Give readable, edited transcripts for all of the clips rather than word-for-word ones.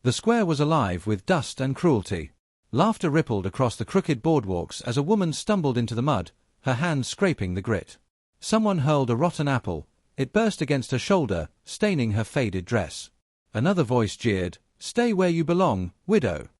The square was alive with dust and cruelty. Laughter rippled across the crooked boardwalks as a woman stumbled into the mud, her hands scraping the grit. Someone hurled a rotten apple. It burst against her shoulder, staining her faded dress. Another voice jeered, "Stay where you belong, widow."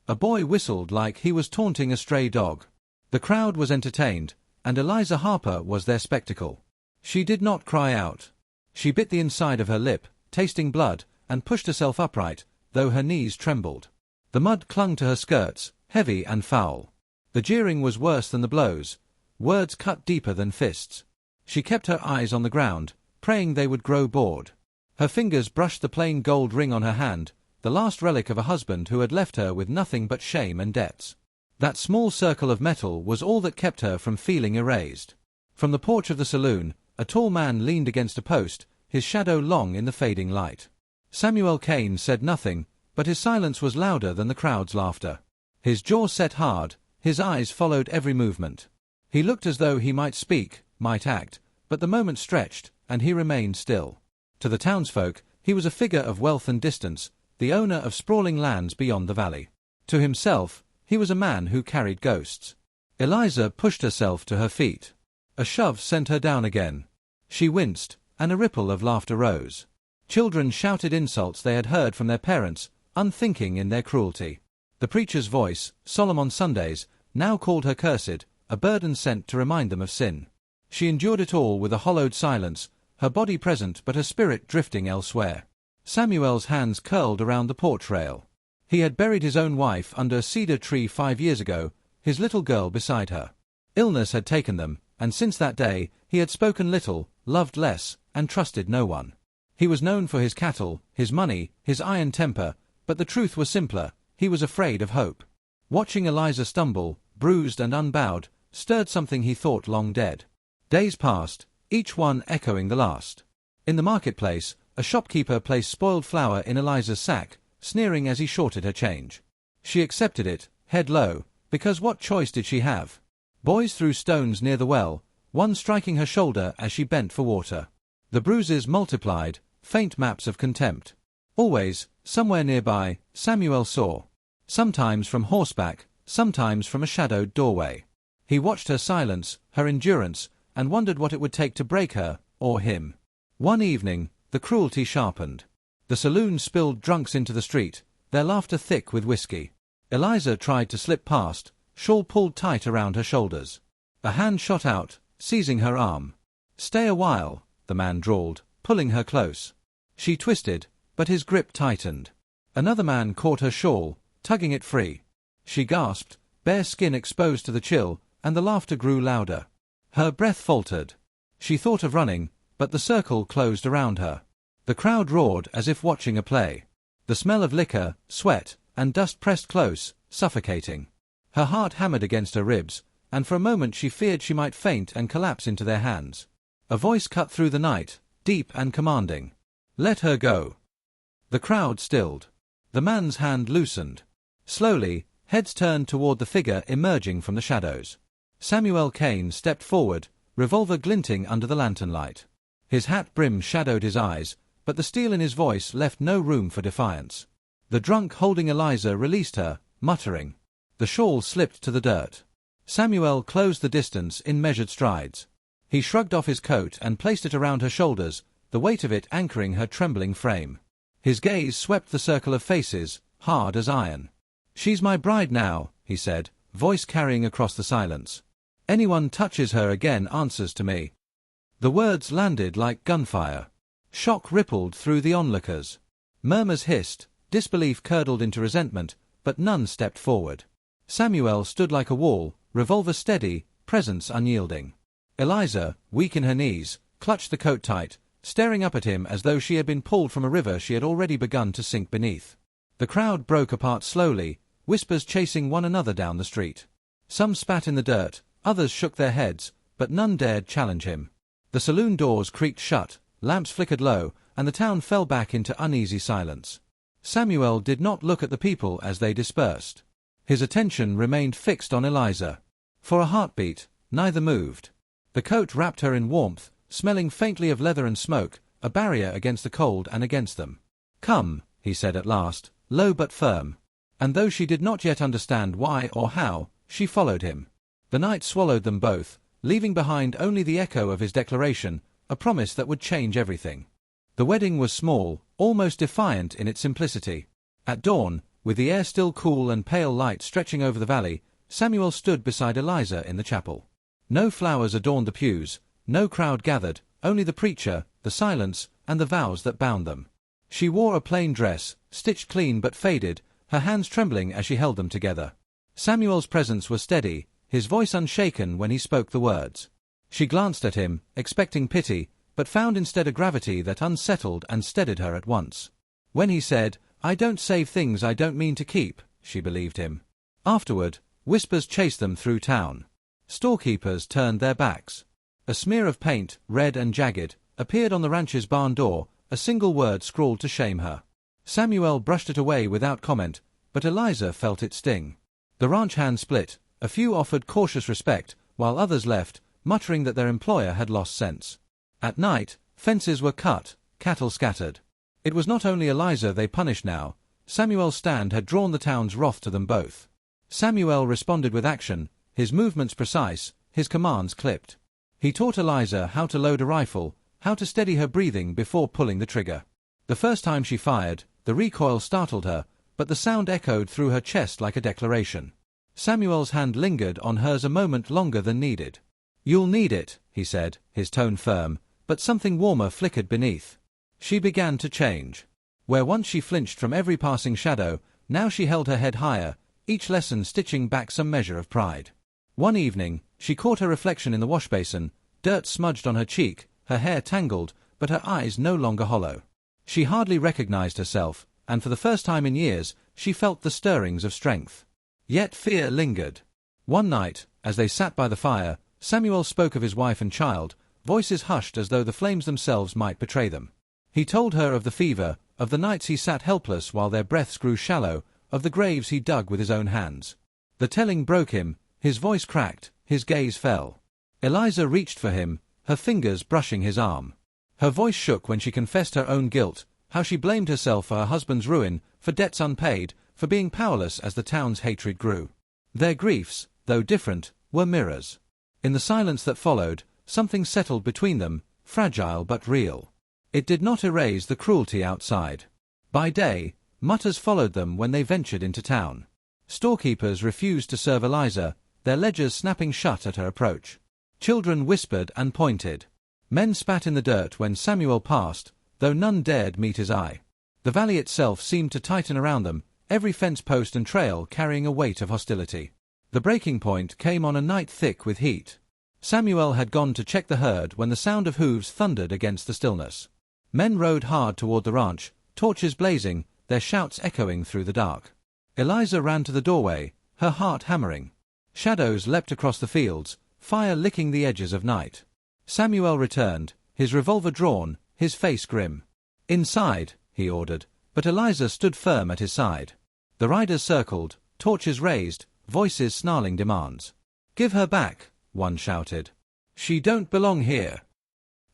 A boy whistled like he was taunting a stray dog. The crowd was entertained, and Eliza Harper was their spectacle. She did not cry out. She bit the inside of her lip, tasting blood, and pushed herself upright, though her knees trembled. The mud clung to her skirts, heavy and foul. The jeering was worse than the blows. Words cut deeper than fists. She kept her eyes on the ground, praying they would grow bored. Her fingers brushed the plain gold ring on her hand, the last relic of a husband who had left her with nothing but shame and debts. That small circle of metal was all that kept her from feeling erased. From the porch of the saloon, a tall man leaned against a post, his shadow long in the fading light. Samuel Kane said nothing, but his silence was louder than the crowd's laughter. His jaw set hard, his eyes followed every movement. He looked as though he might speak, might act, but the moment stretched, and he remained still. To the townsfolk, he was a figure of wealth and distance, the owner of sprawling lands beyond the valley. To himself, he was a man who carried ghosts. Eliza pushed herself to her feet. A shove sent her down again. She winced, and a ripple of laughter rose. Children shouted insults they had heard from their parents, unthinking in their cruelty. The preacher's voice, solemn on Sundays, now called her cursed, a burden sent to remind them of sin. She endured it all with a hollowed silence, her body present but her spirit drifting elsewhere. Samuel's hands curled around the porch rail. He had buried his own wife under a cedar tree 5 years ago, his little girl beside her. Illness had taken them, and since that day, he had spoken little, loved less, and trusted no one. He was known for his cattle, his money, his iron temper, but the truth was simpler, he was afraid of hope. Watching Eliza stumble, bruised and unbowed, stirred something he thought long dead. Days passed, each one echoing the last. In the marketplace, a shopkeeper placed spoiled flour in Eliza's sack, sneering as he shorted her change. She accepted it, head low, because what choice did she have? Boys threw stones near the well, one striking her shoulder as she bent for water. The bruises multiplied, faint maps of contempt. Always, somewhere nearby, Samuel saw. Sometimes from horseback, sometimes from a shadowed doorway. He watched her silence, her endurance, and wondered what it would take to break her, or him. One evening, the cruelty sharpened. The saloon spilled drunks into the street, their laughter thick with whiskey. Eliza tried to slip past, shawl pulled tight around her shoulders. A hand shot out, seizing her arm. "Stay a while," the man drawled, pulling her close. She twisted, but his grip tightened. Another man caught her shawl, tugging it free. She gasped, bare skin exposed to the chill, and the laughter grew louder. Her breath faltered. She thought of running, but the circle closed around her. The crowd roared as if watching a play. The smell of liquor, sweat, and dust pressed close, suffocating. Her heart hammered against her ribs, and for a moment she feared she might faint and collapse into their hands. A voice cut through the night, deep and commanding. "Let her go." The crowd stilled. The man's hand loosened. Slowly, heads turned toward the figure emerging from the shadows. Samuel Kane stepped forward, revolver glinting under the lantern light. His hat brim shadowed his eyes, but the steel in his voice left no room for defiance. The drunk holding Eliza released her, muttering. The shawl slipped to the dirt. Samuel closed the distance in measured strides. He shrugged off his coat and placed it around her shoulders, the weight of it anchoring her trembling frame. His gaze swept the circle of faces, hard as iron. "She's my bride now," he said, voice carrying across the silence. "Anyone touches her again answers to me." The words landed like gunfire. Shock rippled through the onlookers. Murmurs hissed, disbelief curdled into resentment, but none stepped forward. Samuel stood like a wall, revolver steady, presence unyielding. Eliza, weak in her knees, clutched the coat tight, staring up at him as though she had been pulled from a river she had already begun to sink beneath. The crowd broke apart slowly, whispers chasing one another down the street. Some spat in the dirt, others shook their heads, but none dared challenge him. The saloon doors creaked shut, lamps flickered low, and the town fell back into uneasy silence. Samuel did not look at the people as they dispersed. His attention remained fixed on Eliza. For a heartbeat, neither moved. The coat wrapped her in warmth, smelling faintly of leather and smoke, a barrier against the cold and against them. "Come," he said at last, low but firm. And though she did not yet understand why or how, she followed him. The night swallowed them both, leaving behind only the echo of his declaration, a promise that would change everything. The wedding was small, almost defiant in its simplicity. At dawn, with the air still cool and pale light stretching over the valley, Samuel stood beside Eliza in the chapel. No flowers adorned the pews, no crowd gathered, only the preacher, the silence, and the vows that bound them. She wore a plain dress, stitched clean but faded, her hands trembling as she held them together. Samuel's presence was steady, his voice unshaken when he spoke the words. She glanced at him, expecting pity, but found instead a gravity that unsettled and steadied her at once. When he said, "I don't save things I don't mean to keep," she believed him. Afterward, whispers chased them through town. Storekeepers turned their backs. A smear of paint, red and jagged, appeared on the ranch's barn door, a single word scrawled to shame her. Samuel brushed it away without comment, but Eliza felt it sting. The ranch hands split, a few offered cautious respect, while others left, muttering that their employer had lost sense. At night, fences were cut, cattle scattered. It was not only Eliza they punished now. Samuel's stand had drawn the town's wrath to them both. Samuel responded with action, his movements precise, his commands clipped. He taught Eliza how to load a rifle, how to steady her breathing before pulling the trigger. The first time she fired, the recoil startled her, but the sound echoed through her chest like a declaration. Samuel's hand lingered on hers a moment longer than needed. "You'll need it," he said, his tone firm, but something warmer flickered beneath. She began to change. Where once she flinched from every passing shadow, now she held her head higher, each lesson stitching back some measure of pride. One evening, she caught her reflection in the washbasin, dirt smudged on her cheek, her hair tangled, but her eyes no longer hollow. She hardly recognized herself, and for the first time in years, she felt the stirrings of strength. Yet fear lingered. One night, as they sat by the fire, Samuel spoke of his wife and child, voices hushed as though the flames themselves might betray them. He told her of the fever, of the nights he sat helpless while their breaths grew shallow, of the graves he dug with his own hands. The telling broke him, his voice cracked, his gaze fell. Eliza reached for him, her fingers brushing his arm. Her voice shook when she confessed her own guilt, how she blamed herself for her husband's ruin, for debts unpaid, for being powerless as the town's hatred grew. Their griefs, though different, were mirrors. In the silence that followed, something settled between them, fragile but real. It did not erase the cruelty outside. By day, mutters followed them when they ventured into town. Storekeepers refused to serve Eliza, their ledgers snapping shut at her approach. Children whispered and pointed. Men spat in the dirt when Samuel passed, though none dared meet his eye. The valley itself seemed to tighten around them, every fence post and trail carrying a weight of hostility. The breaking point came on a night thick with heat. Samuel had gone to check the herd when the sound of hooves thundered against the stillness. Men rode hard toward the ranch, torches blazing, their shouts echoing through the dark. Eliza ran to the doorway, her heart hammering. Shadows leapt across the fields, fire licking the edges of night. Samuel returned, his revolver drawn, his face grim. "Inside," he ordered, but Eliza stood firm at his side. The riders circled, torches raised, voices snarling demands. "Give her back," one shouted. "She don't belong here."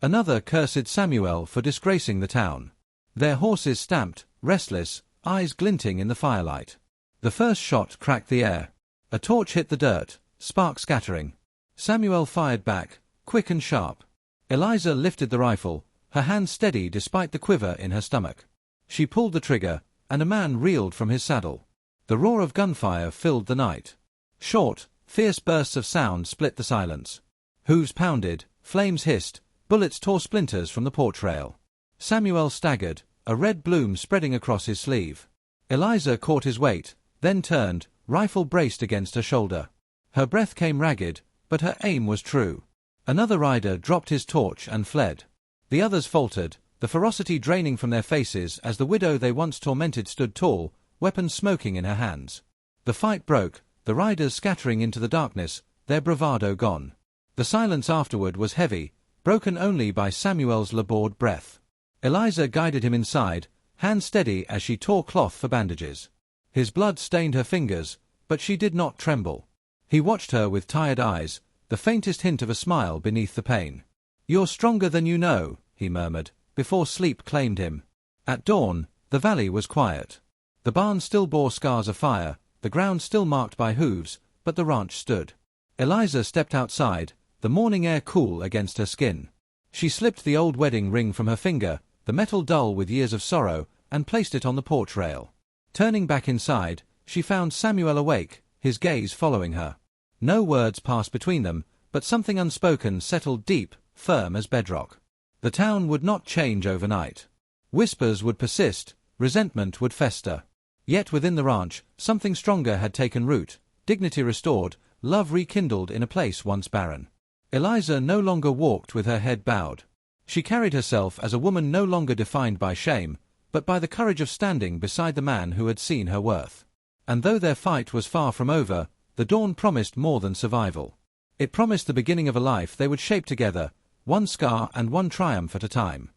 Another cursed Samuel for disgracing the town. Their horses stamped, restless, eyes glinting in the firelight. The first shot cracked the air. A torch hit the dirt, sparks scattering. Samuel fired back, quick and sharp. Eliza lifted the rifle, her hand steady despite the quiver in her stomach. She pulled the trigger, and a man reeled from his saddle. The roar of gunfire filled the night. Short, fierce bursts of sound split the silence. Hooves pounded, flames hissed, bullets tore splinters from the porch rail. Samuel staggered, a red bloom spreading across his sleeve. Eliza caught his weight, then turned, rifle braced against her shoulder. Her breath came ragged, but her aim was true. Another rider dropped his torch and fled. The others faltered, the ferocity draining from their faces as the widow they once tormented stood tall, weapons smoking in her hands. The fight broke, the riders scattering into the darkness, their bravado gone. The silence afterward was heavy, broken only by Samuel's labored breath. Eliza guided him inside, hand steady as she tore cloth for bandages. His blood stained her fingers, but she did not tremble. He watched her with tired eyes, the faintest hint of a smile beneath the pain. "You're stronger than you know," he murmured, before sleep claimed him. At dawn, the valley was quiet. The barn still bore scars of fire, the ground still marked by hooves, but the ranch stood. Eliza stepped outside, the morning air cool against her skin. She slipped the old wedding ring from her finger, the metal dull with years of sorrow, and placed it on the porch rail. Turning back inside, she found Samuel awake, his gaze following her. No words passed between them, but something unspoken settled deep, firm as bedrock. The town would not change overnight. Whispers would persist, resentment would fester. Yet within the ranch, something stronger had taken root, dignity restored, love rekindled in a place once barren. Eliza no longer walked with her head bowed. She carried herself as a woman no longer defined by shame, but by the courage of standing beside the man who had seen her worth. And though their fight was far from over, the dawn promised more than survival. It promised the beginning of a life they would shape together, one scar and one triumph at a time.